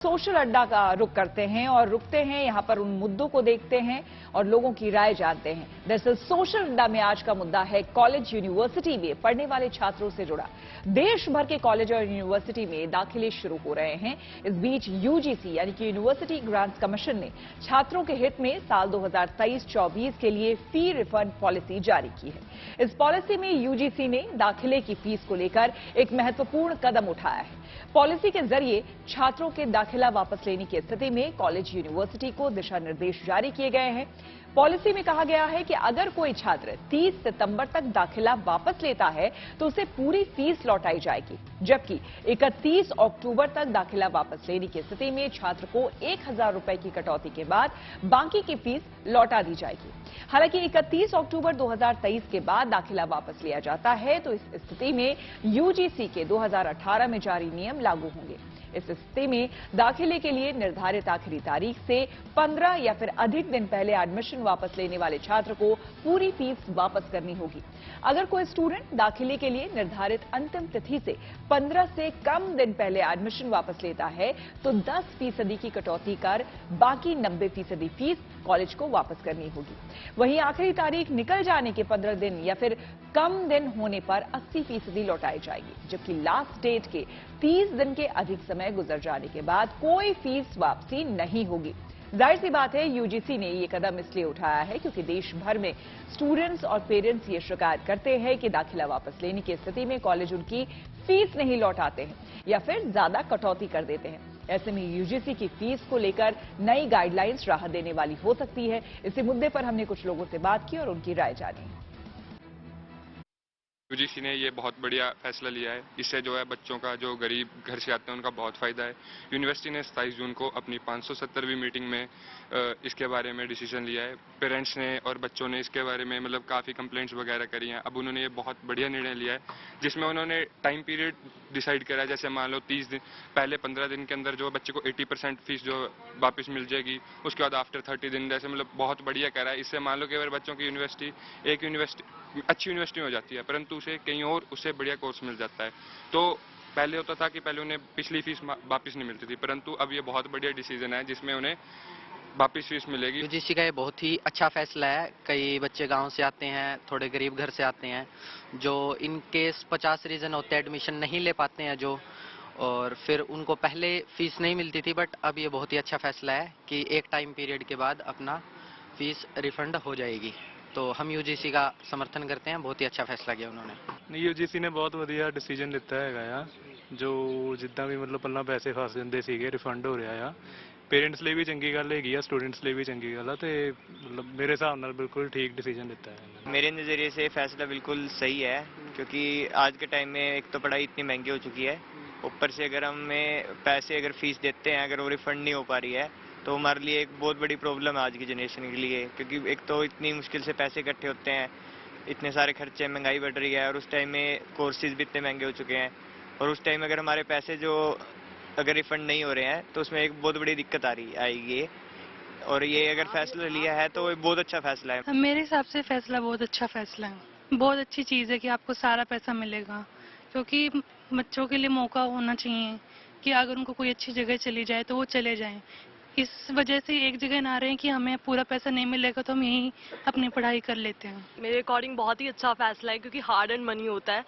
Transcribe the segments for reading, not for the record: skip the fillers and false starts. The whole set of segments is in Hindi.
सोशल अड्डा का रुख करते हैं और रुकते हैं यहां पर उन मुद्दों को देखते हैं और लोगों की राय जानते हैं। दरअसल सोशल अड्डा में आज का मुद्दा है कॉलेज यूनिवर्सिटी में पढ़ने वाले छात्रों से जुड़ा। देश भर के कॉलेज और यूनिवर्सिटी में दाखिले शुरू हो रहे हैं। इस बीच यूजीसी यानी कि यूनिवर्सिटी ग्रांट्स कमीशन ने छात्रों के हित में साल 2023-24 के लिए फी रिफंड पॉलिसी जारी की है। इस पॉलिसी में यूजीसी ने दाखिले की फीस को लेकर एक महत्वपूर्ण कदम उठाया है। पॉलिसी के जरिए छात्रों के दाखिला वापस लेने की स्थिति में कॉलेज यूनिवर्सिटी को दिशा निर्देश जारी किए गए हैं। पॉलिसी में कहा गया है कि अगर कोई छात्र 30 सितंबर तक दाखिला वापस लेता है तो उसे पूरी फीस लौटाई जाएगी, जबकि 31 अक्टूबर तक दाखिला वापस लेने की स्थिति में छात्र को 1000 रुपए की कटौती के बाद बाकी की फीस लौटा दी जाएगी। हालांकि 31 अक्टूबर 2023 के बाद दाखिला वापस लिया जाता है तो इस स्थिति में यूजीसी के 2018 में जारी नियम लागू होंगे। इस स्थिति में दाखिले के लिए निर्धारित आखिरी तारीख से 15 या फिर अधिक दिन पहले एडमिशन वापस लेने वाले छात्र को पूरी फीस वापस करनी होगी। अगर कोई स्टूडेंट दाखिले के लिए निर्धारित अंतिम तिथि से 15 से कम दिन पहले एडमिशन वापस लेता है तो 10% की कटौती कर बाकी 90% फीस कॉलेज को वापस करनी होगी। वहीं आखिरी तारीख निकल जाने के 15 दिन या फिर कम दिन होने पर 80% लौटाई जाएगी, जबकि लास्ट डेट के 30 दिन के अधिक समय गुजर जाने के बाद कोई फीस वापसी नहीं होगी। जाहिर सी बात है यूजीसी ने ये कदम इसलिए उठाया है क्योंकि देश भर में स्टूडेंट्स और पेरेंट्स ये शिकायत करते हैं कि दाखिला वापस लेने की स्थिति में कॉलेज उनकी फीस नहीं लौटाते हैं या फिर ज्यादा कटौती कर देते हैं। ऐसे में यूजीसी की फीस को लेकर नई गाइडलाइंस राहत देने वाली हो सकती है। इसी मुद्दे पर हमने कुछ लोगों से बात की और उनकी राय जानी। यूजीसी ने ये बहुत बढ़िया फैसला लिया है। इससे जो है बच्चों का जो गरीब घर से आते हैं उनका बहुत फायदा है। यूनिवर्सिटी ने 27 जून को अपनी 570वीं मीटिंग में इसके बारे में डिसीजन लिया है। पेरेंट्स ने और बच्चों ने इसके बारे में मतलब काफ़ी कंप्लेंट्स वगैरह करी हैं। अब उन्होंने ये बहुत बढ़िया निर्णय लिया है जिसमें उन्होंने टाइम पीरियड डिसाइड करा है। जैसे मान लो 30 दिन पहले 15 दिन के अंदर जो बच्चे को 80% फीस जो वापस मिल जाएगी, उसके बाद आफ्टर 30 दिन जैसे मतलब बहुत बढ़िया करा है। इससे मान लो कि अगर बच्चों की एक यूनिवर्सिटी अच्छी यूनिवर्सिटी हो जाती है परंतु उसे कहीं और उससे बढ़िया कोर्स मिल जाता है। तो पहले होता था कि पहले उन्हें पिछली फीस वापस नहीं मिलती थी, परंतु अब ये बहुत बढ़िया डिसीजन है जिसमें उन्हें वापस फीस मिलेगी। यूजीसी का ये बहुत ही अच्छा फैसला है। कई बच्चे गांव से आते हैं, थोड़े गरीब घर से आते हैं, जो इन केस 50 रीजन होते हैं एडमिशन नहीं ले पाते हैं जो, और फिर उनको पहले फीस नहीं मिलती थी, बट अब ये बहुत ही अच्छा फैसला है कि एक टाइम पीरियड के बाद अपना फीस रिफंड हो जाएगी। तो हम यूजीसी का समर्थन करते हैं। बहुत ही अच्छा फैसला किया उन्होंने। नहीं, यूजीसी ने बहुत ਵਧੀਆ ਡਿਸੀਜਨ ਲਿੱਤਾ ਹੈਗਾ ਆ। ਜੋ ਜਿੱਦਾਂ ਵੀ ਮਤਲਬ ਪਹਿਲਾਂ ਪੈਸੇ ਫਸ ਜਾਂਦੇ ਸੀਗੇ ਰਿਫੰਡ ਹੋ ਰਿਹਾ ਆ। ਪੇਰੈਂਟਸ ਲਈ ਵੀ ਚੰਗੀ ਗੱਲ ਹੈਗੀ ਆ, ਸਟੂਡੈਂਟਸ ਲਈ ਵੀ ਚੰਗੀ ਗੱਲ ਆ ਤੇ ਮਤਲਬ ਮੇਰੇ ਹਿਸਾਬ ਨਾਲ ਬਿਲकुल ठीक डिसीजन लिया है। मेरे नज़रिए से फैसला बिल्कुल सही है क्योंकि आज के टाइम में एक तो पढ़ाई इतनी महंगी हो चुकी है, ऊपर से अगर हमें पैसे अगर फीस देते हैं अगर वो रिफंड नहीं हो पा रही है तो हमारे लिए एक बहुत बड़ी प्रॉब्लम है आज की जनरेशन के लिए। क्योंकि एक तो इतनी मुश्किल से पैसे इकट्ठे होते हैं, इतने सारे खर्चे, महंगाई बढ़ रही है और उस टाइम में कोर्सेज भी इतने महंगे हो चुके हैं और उस टाइम अगर हमारे पैसे जो अगर रिफंड नहीं हो रहे हैं तो उसमें एक बहुत बड़ी दिक्कत आएगी। और ये अगर फैसला लिया है तो बहुत अच्छा फैसला है। मेरे हिसाब से फैसला बहुत अच्छा फैसला है। बहुत अच्छी चीज़ है कि आपको सारा पैसा मिलेगा, क्योंकि बच्चों के लिए मौका होना चाहिए कि अगर उनको कोई अच्छी जगह चली जाए तो वो चले जाएं। इस वजह से एक जगह ना रहे कि हमें पूरा पैसा नहीं मिलेगा तो हम यहीं अपनी पढ़ाई कर लेते हैं। मेरे अकॉर्डिंग बहुत ही अच्छा फैसला है क्योंकि हार्ड एंड मनी होता है।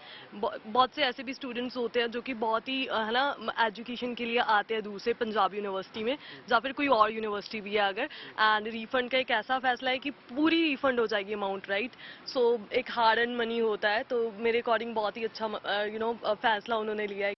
बहुत से ऐसे भी स्टूडेंट्स होते हैं जो कि बहुत ही है ना एजुकेशन के लिए आते हैं दूर से, पंजाब यूनिवर्सिटी में या फिर कोई और यूनिवर्सिटी भी है अगर, एंड रिफंड का एक ऐसा फैसला है कि पूरी रिफंड हो जाएगी अमाउंट, राइट। सो एक हार्ड एंड मनी होता है, तो मेरे अकॉर्डिंग बहुत ही अच्छा फैसला उन्होंने लिया है।